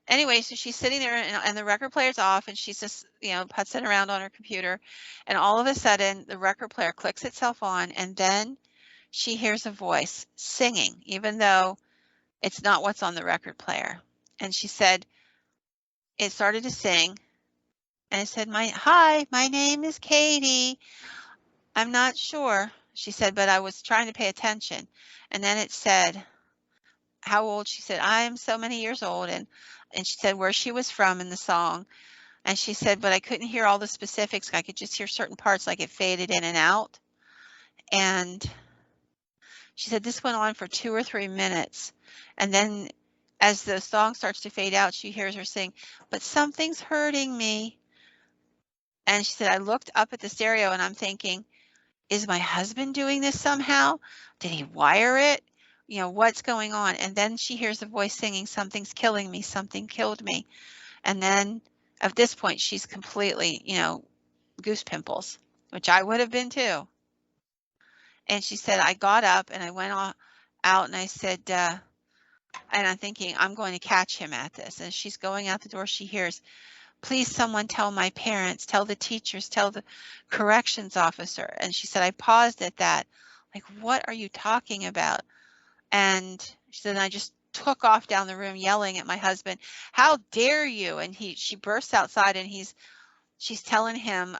Speaker 2: Anyway, so she's sitting there and the record player's off, and she's just, putzing around on her computer. And all of a sudden, the record player clicks itself on, and then she hears a voice singing, even though it's not what's on the record player. And she said, it started to sing, and it said, hi, my name is Katie. I'm not sure, she said, but I was trying to pay attention. And then it said, how old? She said, I am so many years old. And she said where she was from in the song. And she said, but I couldn't hear all the specifics. I could just hear certain parts, like it faded in and out. And she said this went on for 2 or 3 minutes. And then as the song starts to fade out, she hears her sing, but something's hurting me. And she said, I looked up at the stereo and I'm thinking, is my husband doing this somehow? Did he wire it? What's going on? And then she hears a voice singing, something's killing me, something killed me. And then at this point, she's completely, goose pimples, which I would have been too. And she said, I got up and I went out and I said, and I'm thinking, I'm going to catch him at this. And she's going out the door. She hears, please, someone tell my parents, tell the teachers, tell the corrections officer. And she said, I paused at that. Like, what are you talking about? And she said, I just took off down the room yelling at my husband, how dare you? And she bursts outside and she's telling him,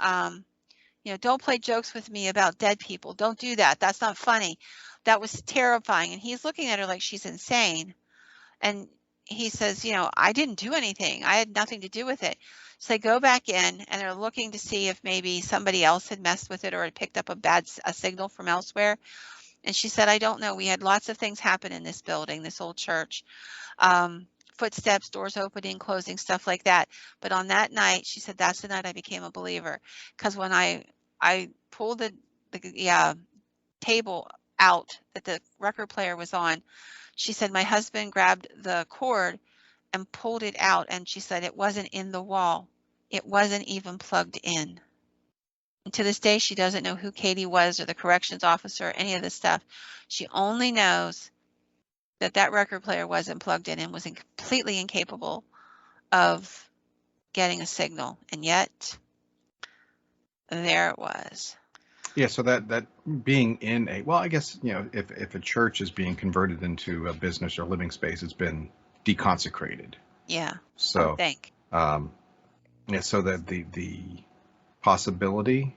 Speaker 2: don't play jokes with me about dead people. Don't do that. That's not funny. That was terrifying. And he's looking at her like she's insane. And he says, I didn't do anything. I had nothing to do with it. So they go back in and they're looking to see if maybe somebody else had messed with it or had picked up a signal from elsewhere. And she said, I don't know. We had lots of things happen in this building, this old church. Footsteps, doors opening, closing, stuff like that. But on that night, she said, that's the night I became a believer. Because when I pulled the table out that the record player was on, she said, my husband grabbed the cord and pulled it out. And she said, it wasn't in the wall. It wasn't even plugged in. And to this day, she doesn't know who Katie was or the corrections officer or any of this stuff. She only knows that record player wasn't plugged in and was completely incapable of getting a signal. And yet, there it was.
Speaker 1: Yeah, so that being in I guess, if a church is being converted into a business or living space, it's been deconsecrated.
Speaker 2: Yeah.
Speaker 1: So, Yeah, so that the possibility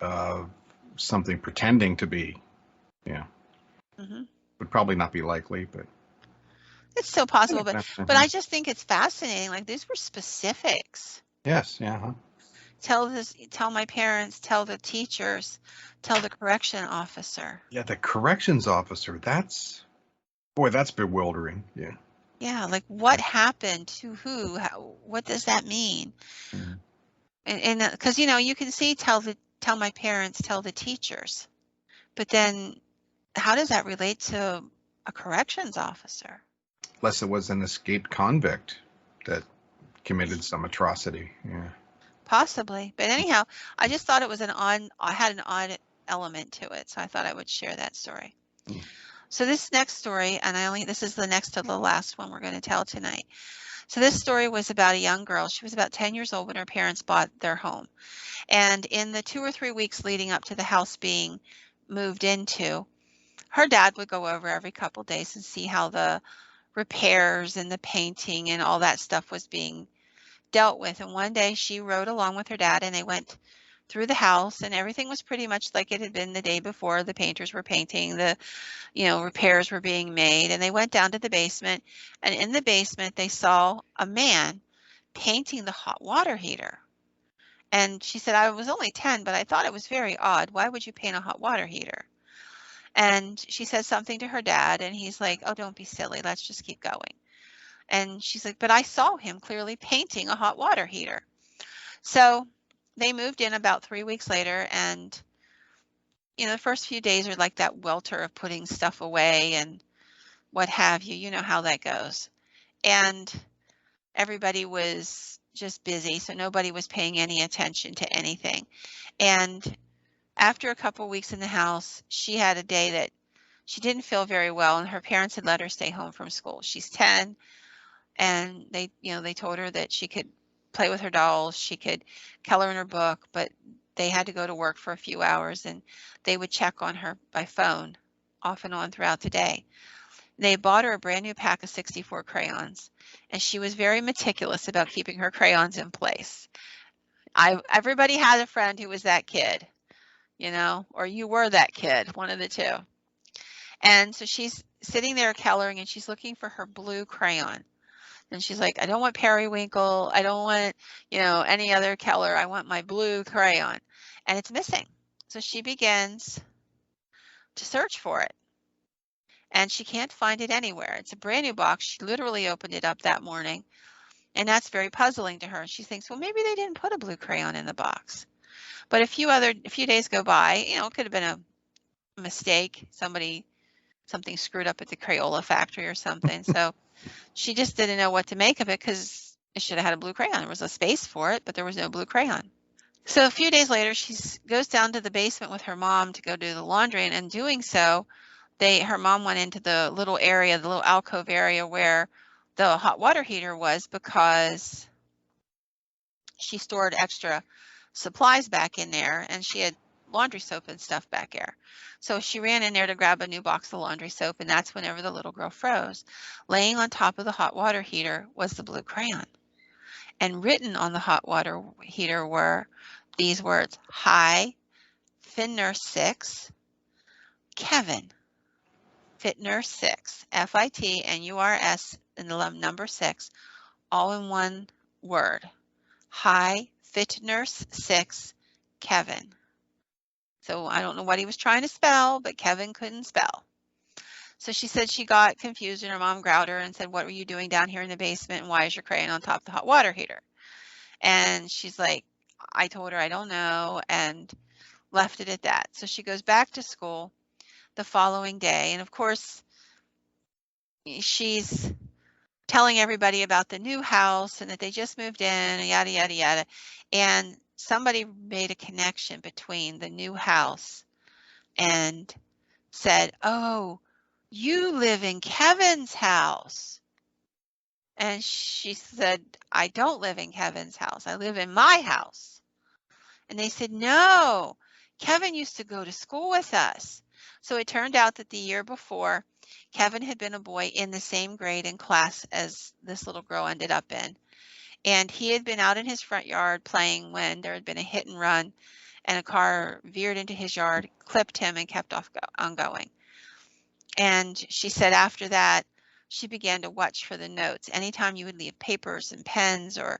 Speaker 1: of something pretending to be, yeah,
Speaker 2: Hmm.
Speaker 1: would probably not be likely, but
Speaker 2: It's still
Speaker 1: you
Speaker 2: possible,
Speaker 1: never
Speaker 2: but
Speaker 1: know.
Speaker 2: I just think it's fascinating. Like these were specifics.
Speaker 1: Yes, yeah, huh?
Speaker 2: Tell my parents, tell the teachers, tell the correction officer.
Speaker 1: Yeah, the corrections officer. That's bewildering. Yeah.
Speaker 2: Yeah, like what happened to who? What does that mean?
Speaker 1: Mhm.
Speaker 2: And because you can see tell my parents, tell the teachers, but then how does that relate to a corrections officer?
Speaker 1: Unless it was an escaped convict that committed some atrocity. Yeah.
Speaker 2: Possibly, but anyhow, I just thought it was I had an odd element to it, so I thought I would share that story.
Speaker 1: Mm.
Speaker 2: So this next story, and this is the next to the last one we're going to tell tonight. So this story was about a young girl. She was about 10 years old when her parents bought their home. And in the 2 or 3 weeks leading up to the house being moved into, her dad would go over every couple days and see how the repairs and the painting and all that stuff was being dealt with. And one day she rode along with her dad and they went through the house and everything was pretty much like it had been the day before. The painters were painting, the repairs were being made, and they went down to the basement, and in the basement they saw a man painting the hot water heater. And she said, I was only 10, but I thought it was very odd. Why would you paint a hot water heater? And she said something to her dad, and he's like, oh, don't be silly. Let's just keep going. And she's like, but I saw him clearly painting a hot water heater. So they moved in about 3 weeks later, and the first few days are like that welter of putting stuff away and what have you. You know how that goes. And everybody was just busy, so nobody was paying any attention to anything. And after a couple weeks in the house, she had a day that she didn't feel very well, and her parents had let her stay home from school. She's 10, and they told her that she could play with her dolls, she could color in her book, but they had to go to work for a few hours, and they would check on her by phone off and on throughout the day. They bought her a brand new pack of 64 crayons, and she was very meticulous about keeping her crayons in place. Everybody had a friend who was that kid, or you were that kid, one of the two. And so she's sitting there coloring and she's looking for her blue crayon. And she's like, I don't want periwinkle. I don't want, any other color. I want my blue crayon. And it's missing. So she begins to search for it. And she can't find it anywhere. It's a brand new box. She literally opened it up that morning. And that's very puzzling to her. She thinks, well, maybe they didn't put a blue crayon in the box. But a few days go by, it could have been a mistake. Something screwed up at the Crayola factory or something. So she just didn't know what to make of it because it should have had a blue crayon. There was a space for it, but there was no blue crayon. So a few days later, she goes down to the basement with her mom to go do the laundry, and in doing so, her mom went into the little area, the little alcove area where the hot water heater was, because she stored extra supplies back in there, and she had laundry soap and stuff back there. So she ran in there to grab a new box of laundry soap, and that's whenever the little girl froze. Laying on top of the hot water heater was the blue crayon. And written on the hot water heater were these words: Hi, Fin Nurse 6, Kevin. Fit Nurse 6, FITNURS, and the number 6, all in one word. Hi, Fit Nurse 6, Kevin. So I don't know what he was trying to spell, but Kevin couldn't spell. So she said she got confused, and her mom growled her and said, what were you doing down here in the basement, and why is your crayon on top of the hot water heater? And she's like, I told her I don't know, and left it at that. So she goes back to school the following day, and of course she's telling everybody about the new house and that they just moved in and yada, yada, yada. And somebody made a connection between the new house and said, oh, you live in Kevin's house. And she said, I don't live in Kevin's house. I live in my house. And they said, no, Kevin used to go to school with us. So it turned out that the year before, Kevin had been a boy in the same grade and class as this little girl ended up in. And he had been out in his front yard playing when there had been a hit and run, and a car veered into his yard, clipped him, and kept on going. And she said after that, she began to watch for the notes. Anytime you would leave papers and pens or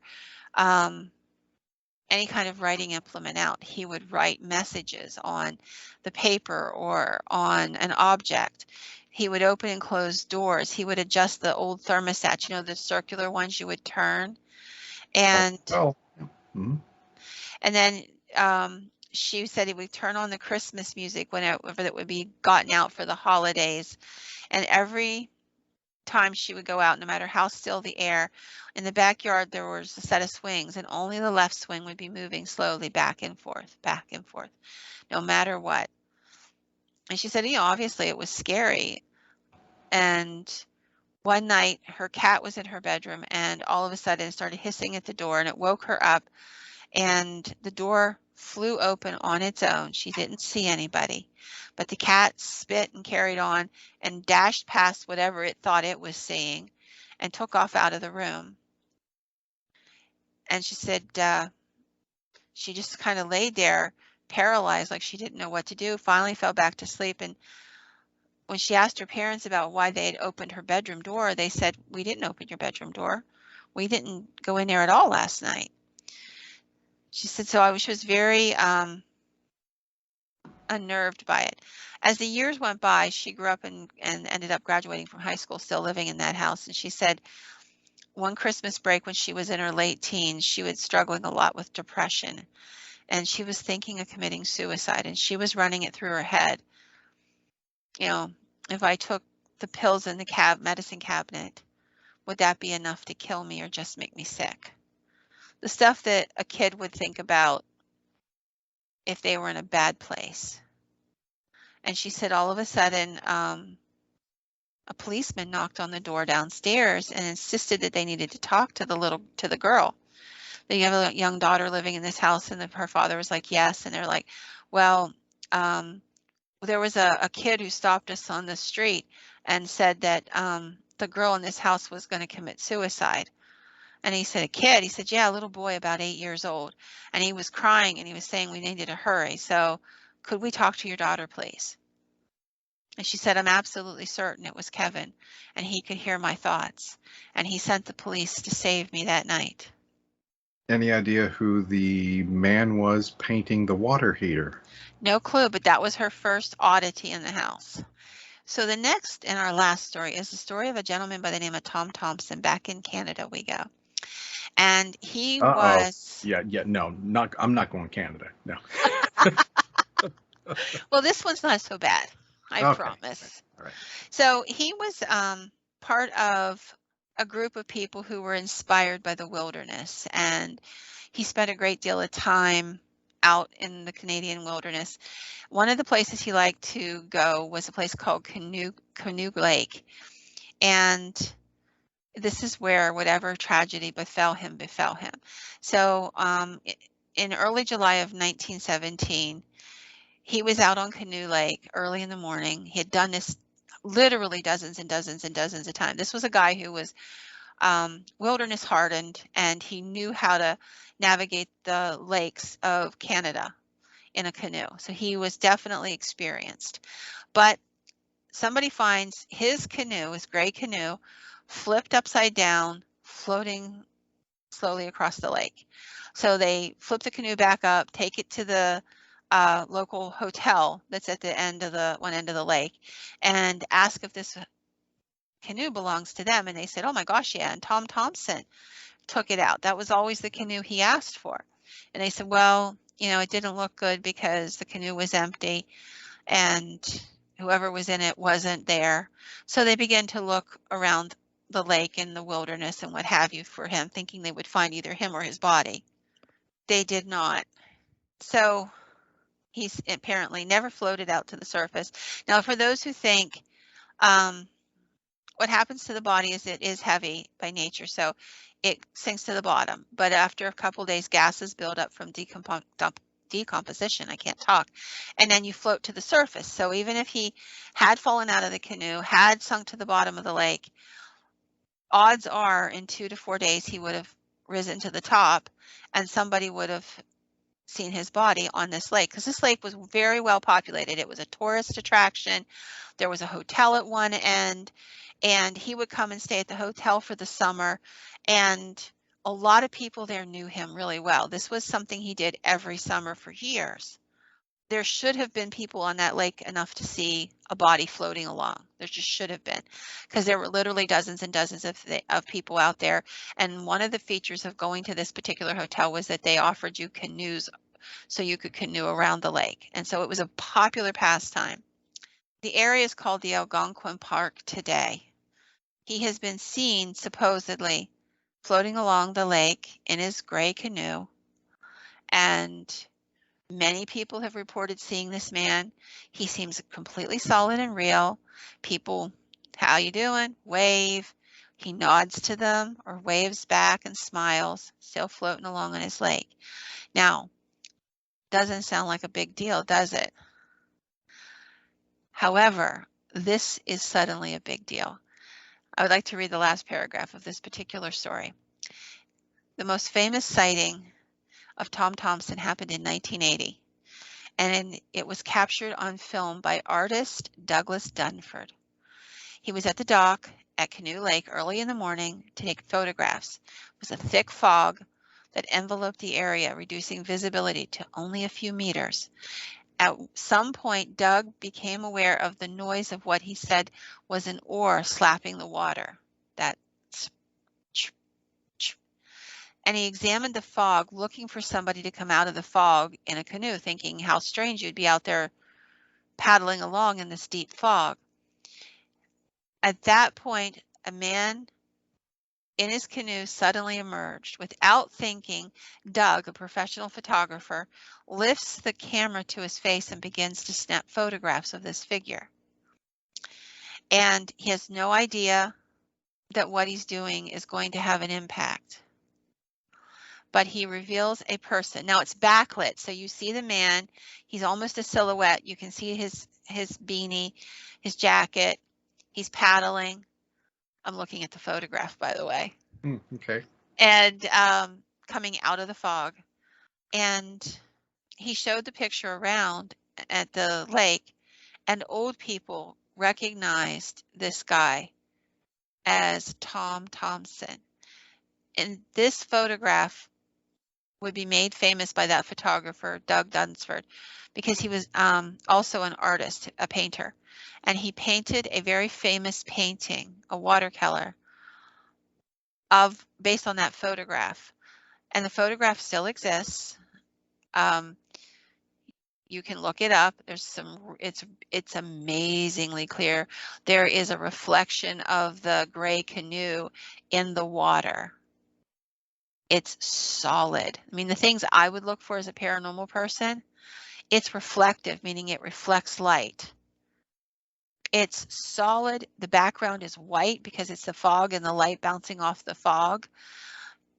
Speaker 2: any kind of writing implement out, he would write messages on the paper or on an object. He would open and close doors. He would adjust the old thermostats, the circular ones you would turn. And
Speaker 1: Oh, mm-hmm.
Speaker 2: and then she said he would turn on the Christmas music whenever that would be gotten out for the holidays. And every time she would go out, no matter how still the air, in the backyard there was a set of swings, and only the left swing would be moving slowly back and forth, no matter what. And she said, obviously it was scary. And one night her cat was in her bedroom, and all of a sudden it started hissing at the door, and it woke her up, and the door flew open on its own. She didn't see anybody, but the cat spit and carried on and dashed past whatever it thought it was seeing and took off out of the room. And she said she just kind of laid there paralyzed, like she didn't know what to do, finally fell back to sleep. And when she asked her parents about why they had opened her bedroom door, they said, "We didn't open your bedroom door. We didn't go in there at all last night." She said, she was very unnerved by it. As the years went by, she grew up and ended up graduating from high school, still living in that house. And she said one Christmas break when she was in her late teens, she was struggling a lot with depression, and she was thinking of committing suicide, and she was running it through her head. If I took the pills in the medicine cabinet, would that be enough to kill me or just make me sick? The stuff that a kid would think about if they were in a bad place. And she said all of a sudden, a policeman knocked on the door downstairs and insisted that they needed to talk to the girl. They have a young daughter living in this house, and her father was like, yes. And they're like, well, there was a kid who stopped us on the street and said that the girl in this house was going to commit suicide. And he said, a kid? He said, yeah, a little boy about 8 years old. And he was crying, and he was saying we needed to hurry. So could we talk to your daughter, please? And she said, I'm absolutely certain it was Kevin, and he could hear my thoughts. And he sent the police to save me that night.
Speaker 1: Any idea who the man was painting the water heater?
Speaker 2: No clue, but that was her first oddity in the house. So the next and our last story is the story of a gentleman by the name of Tom Thompson. Back in Canada we go. And he was...
Speaker 1: Yeah, no, I'm not going to Canada, no.
Speaker 2: Well, this one's not so bad, I promise.
Speaker 1: All right.
Speaker 2: So he was part of a group of people who were inspired by the wilderness, and he spent a great deal of time out in the Canadian wilderness. One of the places he liked to go was a place called Canoe Lake, and this is where whatever tragedy befell him. So in early July of 1917, he was out on Canoe Lake early in the morning. He had done this literally dozens and dozens and dozens of times. This was a guy who was wilderness hardened, and he knew how to navigate the lakes of Canada in a canoe. So he was definitely experienced. But somebody finds his canoe, his gray canoe, flipped upside down, floating slowly across the lake. So they flip the canoe back up, take it to the local hotel that's at the end of one end of the lake, and ask if this canoe belongs to them. And they said, oh my gosh, yeah. And Tom Thompson took it out. That was always the canoe he asked for. And they said, well, it didn't look good because the canoe was empty and whoever was in it wasn't there. So they began to look around the lake and the wilderness and what have you for him, thinking they would find either him or his body. They did not. So he's apparently never floated out to the surface. Now, for those who think what happens to the body is it is heavy by nature, so it sinks to the bottom. But after a couple of days, gases build up from decomposition. I can't talk. And then you float to the surface. So even if he had fallen out of the canoe, had sunk to the bottom of the lake, odds are in 2 to 4 days he would have risen to the top and somebody would have seen his body on this lake, because this lake was very well populated. It was a tourist attraction. There was a hotel at one end, and he would come and stay at the hotel for the summer, and a lot of people there knew him really well. This was something he did every summer for years. There should have been people on that lake enough to see a body floating along. There just should have been, because there were literally dozens and dozens of people out there. And one of the features of going to this particular hotel was that they offered you canoes so you could canoe around the lake. And so it was a popular pastime. The area is called the Algonquin Park today. He has been seen supposedly floating along the lake in his gray canoe, and many people have reported seeing this man. He seems completely solid and real. People, how you doing? Wave. He nods to them or waves back and smiles, still floating along on his lake. Now, doesn't sound like a big deal, does it? However, this is suddenly a big deal. I would like to read the last paragraph of this particular story. The most famous sighting of Tom Thomson happened in 1980, and it was captured on film by artist Douglas Dunford. He was at the dock at Canoe Lake early in the morning to take photographs. It was a thick fog that enveloped the area, reducing visibility to only a few meters. At some point, Doug became aware of the noise of what he said was an oar slapping the water. That and he examined the fog, looking for somebody to come out of the fog in a canoe, thinking how strange you'd be out there paddling along in this deep fog. At that point, a man in his canoe suddenly emerged. Without thinking, Doug, a professional photographer, lifts the camera to his face and begins to snap photographs of this figure. And he has no idea that what he's doing is going to have an impact. But he reveals a person. Now it's backlit, so you see the man. He's almost a silhouette. You can see his beanie, his jacket. He's paddling. I'm looking at the photograph, by the way.
Speaker 1: Okay.
Speaker 2: And coming out of the fog. And he showed the picture around at the lake, and old people recognized this guy as Tom Thomson. And this photograph would be made famous by that photographer, Doug Dunsford, because he was also an artist, a painter. And he painted a very famous painting, a watercolor, based on that photograph. And the photograph still exists. You can look it up. It's amazingly clear. There is a reflection of the gray canoe in the water. It's solid. I mean, the things I would look for as a paranormal person, it's reflective, meaning it reflects light. It's solid. The background is white because it's the fog and the light bouncing off the fog.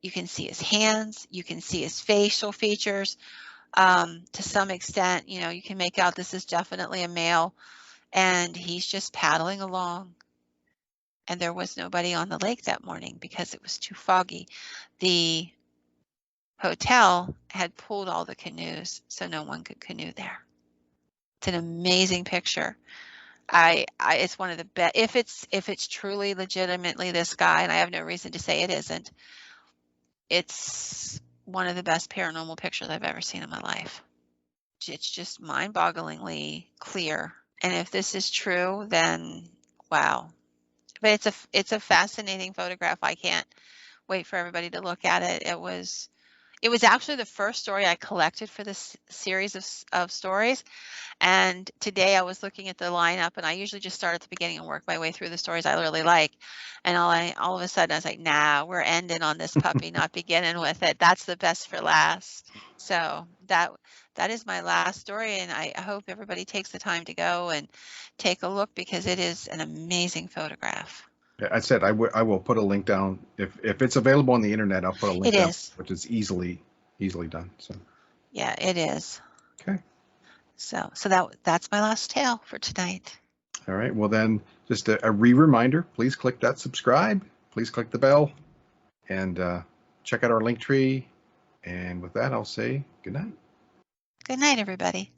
Speaker 2: You can see his hands. You can see his facial features. To some extent, you can make out this is definitely a male, and he's just paddling along. And there was nobody on the lake that morning because it was too foggy. The hotel had pulled all the canoes, so no one could canoe there. It's an amazing picture. It's one of the best. If it's truly legitimately this guy, and I have no reason to say it isn't, it's one of the best paranormal pictures I've ever seen in my life. It's just mind-bogglingly clear. And if this is true, then wow. But it's a fascinating photograph. I can't wait for everybody to look at it. It was actually the first story I collected for this series of stories. And today I was looking at the lineup, and I usually just start at the beginning and work my way through the stories I really like. And all of a sudden I was like, nah, we're ending on this puppy, not beginning with it. That's the best for last. So that is my last story, and I hope everybody takes the time to go and take a look, because it is an amazing photograph.
Speaker 1: I said I will put a link down if it's available on the internet. I'll put a link down, which is easily done. So
Speaker 2: yeah, it is.
Speaker 1: Okay.
Speaker 2: So that's my last tale for tonight.
Speaker 1: All right. Well, then, just a reminder, please click that subscribe. Please click the bell, and check out our link tree. And with that, I'll say good night.
Speaker 2: Good night, everybody.